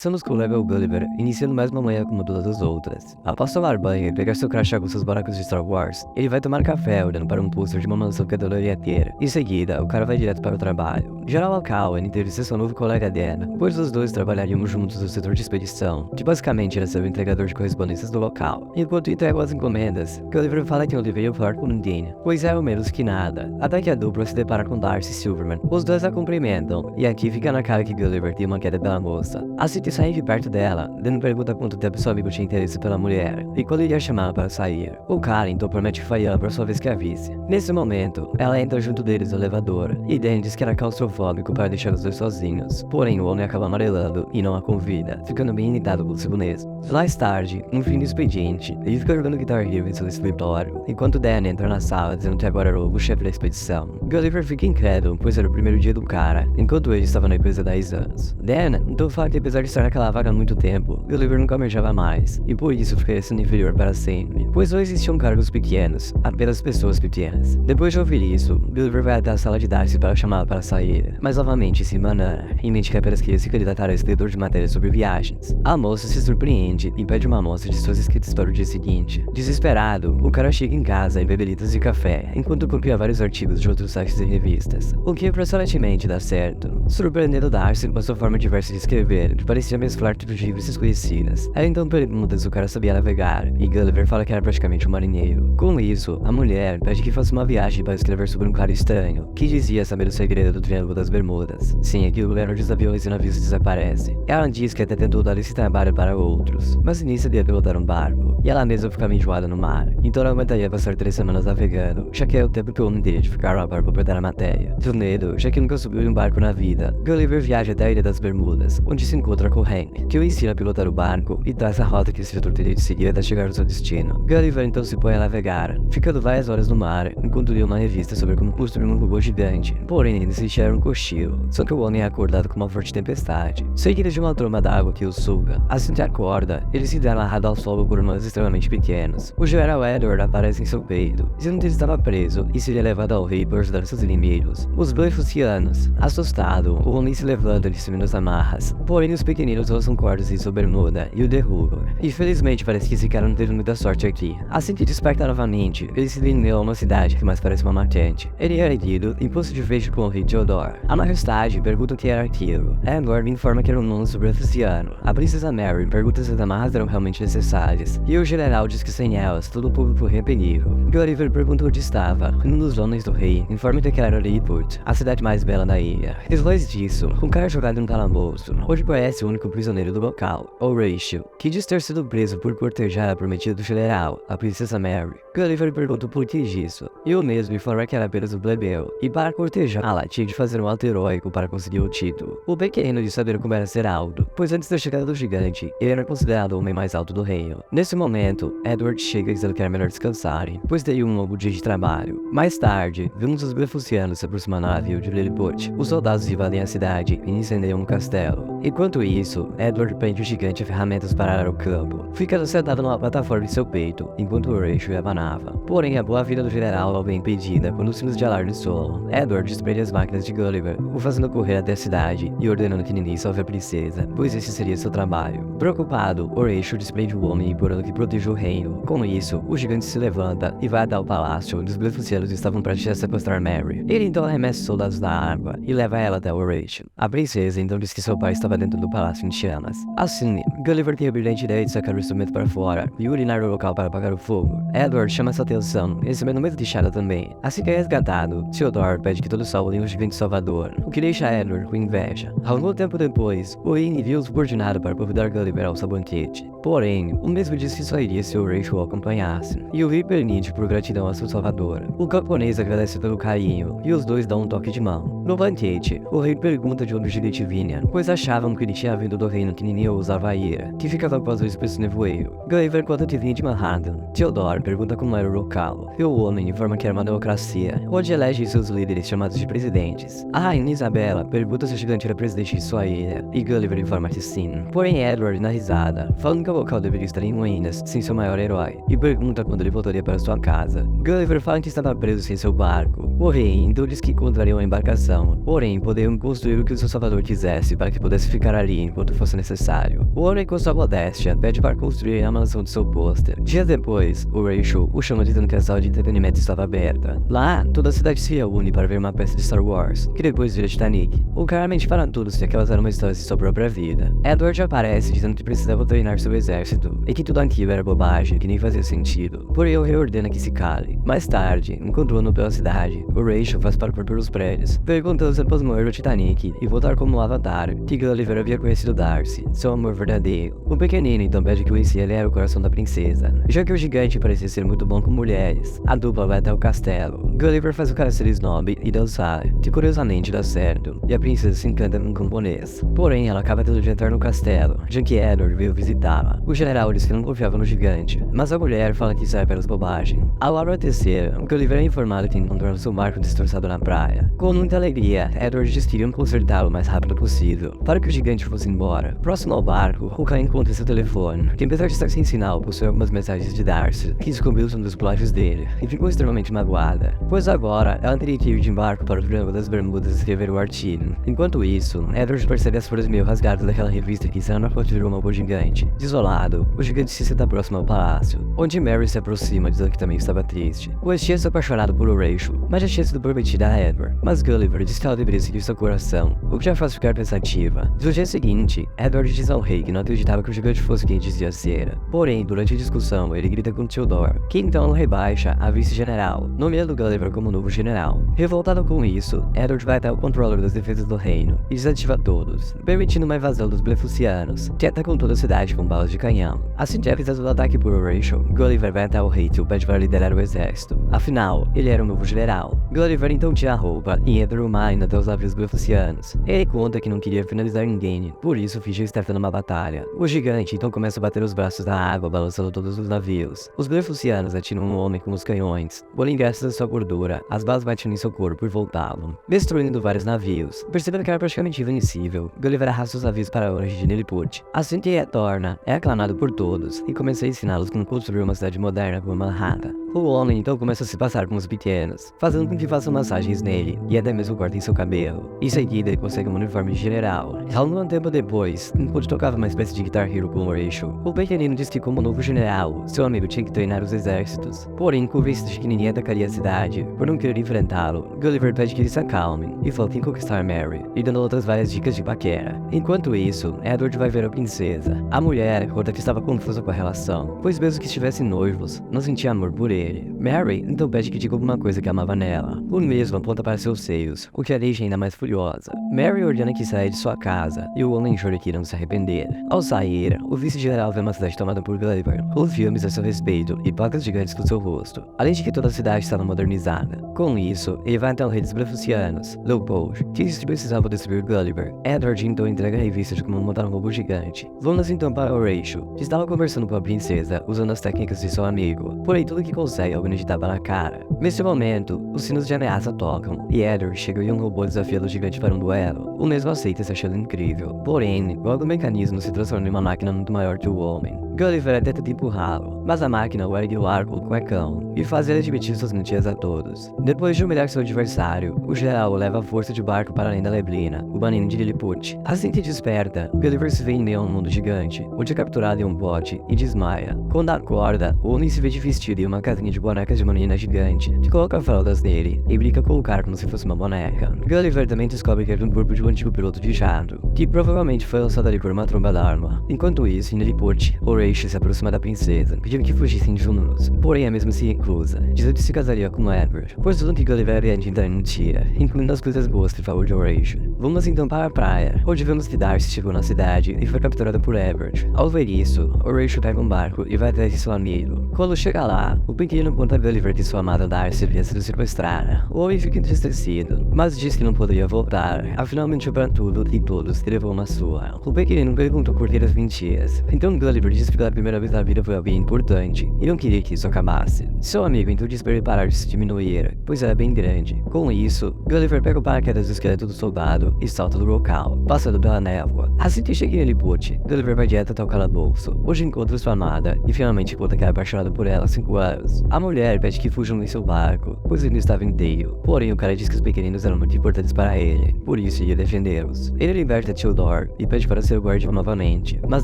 Começamos com o level Gulliver, iniciando mais uma manhã como todas as outras. Após tomar banho e pegar seu crachá com seus bonecos de Star Wars, ele vai tomar café olhando para um pôster de uma mansão que adoraria ter. Em seguida, o cara vai direto para o trabalho. General Cowan entrevista seu novo colega Dan, pois os dois trabalhariam juntos no setor de expedição, que basicamente era seu entregador de correspondências do local. Enquanto entregam as encomendas, Gulliver fala que não deveria falar com ninguém, pois é o menos que nada, até que a dupla se depara com Darcy e Silverman. Os dois a cumprimentam, e aqui fica na cara que Gulliver tem uma queda pela moça. Assim que saem de perto dela, Dan pergunta quanto tempo seu amigo tinha interesse pela mulher, e quando iria chamá-la para sair. O cara então promete que faria ela por sua vez que avise. Nesse momento, ela entra junto deles no elevador, e Dan diz que era claustrofóbico para deixar os dois sozinhos. Porém, o homem acaba amarelando e não a convida, ficando bem irritado consigo mesmo. Mais tarde, no fim do expediente, ele fica jogando Guitar Hero em seu escritório, enquanto Dan entra na sala dizendo que agora era o chefe da expedição. Gulliver fica incrédulo, pois era o primeiro dia do cara, enquanto ele estava na empresa há 10 anos. Dan então fala que apesar de estar naquela vaga há muito tempo, Gulliver nunca almejava mais, e por isso ficaria sendo inferior para sempre, pois não existiam cargos pequenos, apenas pessoas pequenas. Depois de ouvir isso, Gulliver vai até a sala de Darcy para chamá-la para sair, mas novamente se embanana, e mente que apenas queria se candidatar a escritor de matérias sobre viagens. A moça se surpreende e pede uma amostra de suas escritas para o dia seguinte. Desesperado, o cara chega em casa e bebe litros de café, enquanto copia vários artigos de outros sites e revistas, o que impressionantemente dá certo, surpreendendo Darcy com a sua forma diversa de escrever, que parecia mesclar tipos de livros desconhecidas. Ela então pergunta se o cara sabia navegar, e Gulliver fala que era praticamente um marinheiro. Com isso, a mulher pede que faça uma viagem para escrever sobre um cara estranho, que dizia saber o segredo do Triângulo das Bermudas. Sim, aquilo era onde os aviões e navios desaparecem. Ela diz que até tentou dar esse trabalho para outros, mas início de pilotar um barco, e ela mesma ficava enjoada no mar, então não aguentaria passar 3 semanas navegando, já que é o tempo que o homem teria de ficar lá para completar a matéria. Do medo, já que nunca subiu em um barco na vida, Gulliver viaja até a Ilha das Bermudas, onde se encontra com Hank, que o ensina a pilotar o barco e traz a rota que esse setor teria de seguir até chegar ao seu destino. Gulliver então se põe a navegar, ficando várias horas no mar, enquanto lia uma revista sobre como construir um robô gigante. Porém, ele se era um cochilo, só que o homem é acordado com uma forte tempestade, seguida de uma tromba d'água que o suga. Assim que acorda, ele se dá amarrado ao solo por humanos extremamente pequenos. O General Edward aparece em seu peito, dizendo que ele estava preso e seria levado ao rei por ajudar seus inimigos, os Blefuscianos. Assustado, o homem se levanta de cima das amarras, porém os pequeninos roçam cordas em sua bermuda e o derrubam. Infelizmente, parece que esse cara não teve muita sorte aqui. Assim que desperta novamente, ele se rendeu a uma cidade que mais parece uma marchante. Ele é erguido em posto de vejo com o rei Theodore. A majestade pergunta o que era aquilo. Edward informa que era um monstro Blefusciano. A princesa Mary pergunta se as amarras eram realmente necessárias, e o general diz que sem elas, todo o público corria perigo. Gulliver pergunta onde estava, e um dos homens do rei informa que era Lilliput, a cidade mais bela da ilha. Depois disso, um cara jogado no calabouço, onde conhece o único prisioneiro do local, Horatio, que diz ter sido preso por cortejar a prometida do general, a princesa Mary. Gulliver pergunta o porquê disso, e o mesmo informa que era apenas um plebeu, e para cortejá-la tinha de fazer um ato heróico para conseguir o título. O pequeno de saber como era ser alto, pois antes da chegada do gigante, ele era considerado o homem mais alto do reino. Nesse momento, Edward chega dizendo que era melhor descansarem, pois teria um longo dia de trabalho. Mais tarde, vemos os Blefuscianos se aproximando do navio de Lilliput. Os soldados invadem a cidade e incendiam um castelo. Enquanto isso, Edward prende o gigante a ferramentas para arar o campo, ficando sentado numa plataforma em seu peito, enquanto Horatio abanava. Porém, a boa vida do general é impedida quando os sinos de alarme soam. Edward desprende as máquinas de Gulliver, o fazendo correr até a cidade e ordenando que ninguém salve a princesa, pois esse seria seu trabalho. Preocupado, Horatio desprende o homem implorando que proteja o reino. Com isso, o gigante se levanta e vai até o palácio onde os Blefuscianos estavam prestes a sequestrar Mary. Ele então arremessa os soldados da água e leva ela até Horatio. A princesa então diz que seu pai estava dentro do palácio em chamas. Assim, Gulliver tem a brilhante ideia de sacar o instrumento para fora e urinar no local para apagar o fogo. Edward chama sua atenção, recebendo medo de Shada também. Assim que é resgatado, Theodore pede que todos salvem o gigante salvador, o que deixa Edward com inveja. Algum tempo depois, o rei envia o subordinado para convidar Gulliver ao seu banquete. Porém, o mesmo disse que só iria se o Horatio o acompanhasse, e o rei permite por gratidão a seu salvador. O camponês agradece pelo carinho, e os dois dão um toque de mão. No banquete, o rei pergunta de onde o gigante vinha, pois achavam que ele tinha vindo do reino que Ninio usava a ira, que ficava após o expresso nevoeiro. Gulliver conta que vinha de Manhattan. Theodore pergunta como era o local, e o homem informa que era uma democracia, onde elegem seus líderes chamados de presidentes. A rainha Isabela pergunta se o gigante era presidente de sua ilha, e Gulliver informa que sim. Porém, Edward dá risada, falando que o local deveria estar em ruínas, sem seu maior herói, e pergunta quando ele voltaria para sua casa. Gulliver fala que estava preso sem seu barco. O rei então diz que encontraria uma embarcação, porém poderiam construir o que o seu salvador quisesse para que pudesse ficar ali enquanto fosse necessário. O homem, com sua modéstia, pede para construir a mansão de seu pôster. Dias depois, o Rachel o chama dizendo que a sala de entretenimento estava aberta. Lá, toda a cidade se reúne para ver uma peça de Star Wars, que depois vira Titanic. O claramente para todos que aquelas eram uma história de sua própria vida. Edward aparece dizendo que precisava treinar seu exército, e que tudo aquilo era bobagem, que nem fazia sentido. Porém, ele reordena que se cale. Mais tarde, enquanto andam pela cidade, o Rachel faz para pelos prédios, perguntando se após morrer no Titanic e voltar como um avatar, que Gulliver havia conhecido Darcy, seu amor verdadeiro. O pequenino então pede que ele era o coração da princesa. Já que o gigante parecia ser muito bom com mulheres, a dupla vai até o castelo. Gulliver faz o cara ser snob e dançar, que curiosamente dá certo, e a princesa se encanta com um camponês. Porém, ela acaba tendo de entrar no castelo, já que Edward veio visitá-la. O general diz que não confiava no gigante, mas a mulher fala que isso é apenas bobagem. Ao anoitecer, Gulliver é informado que encontraram seu barco destroçado na praia. Com muita alegria, Edward diz que iriam consertá-lo o mais rápido possível, para que o gigante fosse embora. Próximo ao barco, Hooker encontra seu telefone, que apesar de estar sem sinal, possui algumas mensagens de Darcy, que descobriu um dos plágios dele, e ficou extremamente magoada, pois agora ela teria que ir de embarque para o Triângulo das Bermudas e escrever o artigo. Enquanto isso, Edward percebe as folhas meio rasgadas daquela revista que Sandra virou uma boa gigante. Desolado, o gigante se senta próximo ao palácio, onde Mary se aproxima, dizendo que também estava triste, pois tinha se apaixonado por Rachel, mas já tinha sido prometida a Edward. Mas Gulliver diz que ela deveria seguir seu coração, o que já faz ficar pensativa. No dia seguinte, Edward diz ao rei que não acreditava que o gigante fosse quem dizia ser. Porém, durante a discussão, ele grita com Theodore, que então rebaixa a vice-general, nomeando Gulliver como novo general. Revoltado com isso, Edward vai até o controlador das defesas do reino e desativa todos, permitindo uma invasão dos Blefucianos, que atacam toda a cidade com balas de canhão. Assim que é avisado do ataque por Rachel, Gulliver vai até o rei e o pede para liderar o exército. Afinal, ele era o novo general. Gulliver então tira a roupa e entra no mar até os navios Blefucianos. Ele conta que não queria finalizar ninguém, por isso fingiu estar tendo uma batalha. O gigante então começa a bater os braços na água, balançando todos os navios. Os Blefucianos atiram um homem com os canhões, porém graças à sua gordura, as balas batiam em seu corpo e voltavam, destruindo vários navios. Percebendo que era praticamente invencível, Gulliver arrasta os navios para longe de Lilliput. Assim que retorna, é aclamado por todos e começa a ensiná-los como construir uma cidade moderna como Manhattan. O homem então começa a se passar com os pequenos, fazendo com que façam massagens nele e até mesmo cortem seu cabelo. Em seguida, ele consegue um uniforme de general. Um tempo depois, enquanto tocava uma espécie de Guitar Hero com o Rachel, o pequenino diz que como novo general, seu amigo tinha que treinar os exércitos. Porém, convencido de que ninguém atacaria a cidade, por não querer enfrentá-lo, Gulliver pede que eles se acalmem e foque em conquistar Mary, e dando outras várias dicas de paquera. Enquanto isso, Edward vai ver a princesa. A mulher conta que estava confusa com a relação, pois mesmo que estivessem noivos, não sentia amor por ele. Mary então pede que diga alguma coisa que amava nela. O mesmo aponta para seus seios, o que a deixa ainda mais furiosa. Mary ordena que saia de sua casa, e o homem jura que irão se arrepender. Ao sair, o vice-general vê uma cidade tomada por Gulliver, com filmes a seu respeito e placas gigantes com seu rosto, além de que toda a cidade estava modernizada. Com isso, ele vai até o rei dos Blefucianos, Leopold, que diz que precisava destruir Gulliver. Edward então entrega a revista de como montar um robô gigante. Vamos então para o Rachel, que estava conversando com a princesa, usando as técnicas de seu amigo, porém tudo que consegue é alguém de tapa na cara. Nesse momento, os sinos de ameaça tocam, e Edward chega e um robô desafia o gigante para um duelo. O mesmo aceita se achando incrível, porém, logo o mecanismo se transforma em uma máquina muito maior que o homem. Gulliver tenta empurrá-lo, mas a máquina o ergue o arco ou cuecão, e faz ele admitir suas mentiras a todos. Depois de humilhar seu adversário, o general o leva à força de barco para além da neblina, o banindo de Lilliput. Assim que desperta, Gulliver se vê em meio a um mundo gigante, onde é capturado em um bote e desmaia. Quando acorda, o homem se vê de vestido em uma casinha de bonecas de uma menina gigante, que coloca fraldas nele e brinca com o cara como se fosse uma boneca. Gulliver também descobre que era um corpo de um antigo piloto de jato, que provavelmente foi lançado ali por uma tromba d'arma. Enquanto isso, em Lilliput, o Rachel se aproxima da princesa, pedindo que fugissem juntos. Porém, a mesma se recusa, dizendo que se casaria com Edward, pois tudo que Gulliver havia de entrar mentira, incluindo as coisas boas que falou de Rachel. Vamos então para a praia, onde vemos que Darcy chegou na cidade e foi capturada por Edward. Ao ver isso, o Rachel pega um barco e vai atrás de seu amigo. Quando chega lá, o pequeno conta a Gulliver que sua amada Darcy havia sido sequestrada. O homem fica entristecido, mas diz que não poderia voltar, afinal mentiu para tudo e todos que levou uma sua. O pequeno perguntou por que as mentiras, então Gulliver diz que pela primeira vez na vida foi alguém importante e não queria que isso acabasse. Seu amigo então diz para ele parar de se diminuir, pois era bem grande. Com isso, Gulliver pega o paraquedas do esqueleto do soldado e salta do local, passando pela névoa. Assim que chega em Lilliput, Gulliver vai direto até o calabouço, onde encontra sua amada e finalmente conta que era apaixonado por ela há 5 anos. A mulher pede que fujam em seu barco, pois ele estava inteiro. Porém, o cara diz que os pequeninos eram muito importantes para ele, por isso ia defendê-los. Ele liberta Theodore maior e pede para ser o guardião novamente, mas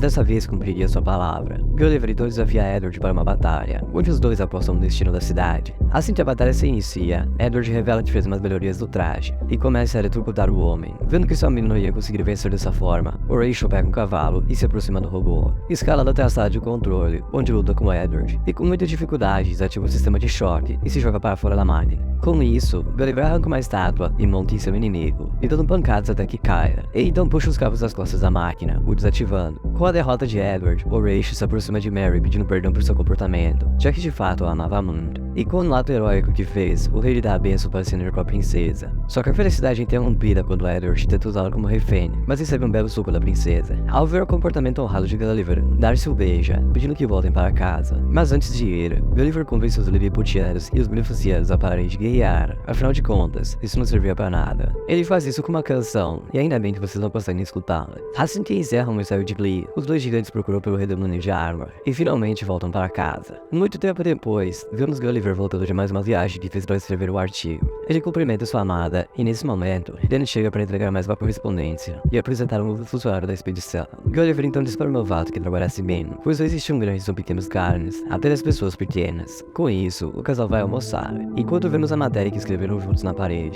dessa vez cumpriria sua palavra. Gulliver então desafia Edward para uma batalha, onde os dois apostam no destino da cidade. Assim que a batalha se inicia, Edward revela que fez umas melhorias do traje e começa a eletrocutar o homem. Vendo que sua amigo não ia conseguir vencer dessa forma, o Rachel pega um cavalo e se aproxima do robô, escalando até a sala de controle, onde luta com Edward, e com muitas dificuldades ativa o sistema de choque e se joga para fora da máquina. Com isso, Gulliver arranca uma estátua e monta em seu inimigo, e dando pancadas até que caia. E então puxa os cabos das costas da máquina, o desativando. Com a derrota de Edward, o Rachel se aproxima de Mary pedindo perdão por seu comportamento, já que de fato a amava muito. E com o ato heróico que fez, o rei lhe dá a bênção para se unir com a princesa. Só que a felicidade é interrompida quando Edward tenta usá-la como refém, mas recebe um belo soco da princesa. Ao ver o comportamento honrado de Gulliver, Darcy o beija, pedindo que voltem para casa. Mas antes de ir, Gulliver convence os Lilliputianos e os Gryffindorianos a pararem de guerrear. Afinal de contas, isso não servia para nada. Ele faz isso com uma canção, e ainda bem que vocês não conseguem escutá-la. Assim que encerram o ensaio de Glee, os dois gigantes procuram pelo redemoinho de Armor, e finalmente voltam para casa. Muito tempo depois, vemos Gulliver voltando de mais uma viagem que fez para escrever o artigo. Ele cumprimenta sua amada, e nesse momento, Danny chega para entregar mais uma correspondência, e apresentar um novo funcionário da expedição. Gulliver então diz para o novato que trabalhasse bem, pois não existiam grandes ou pequenos carnes, apenas pessoas pequenas. Com isso, o casal vai almoçar, enquanto vemos a matéria que escreveram juntos na parede.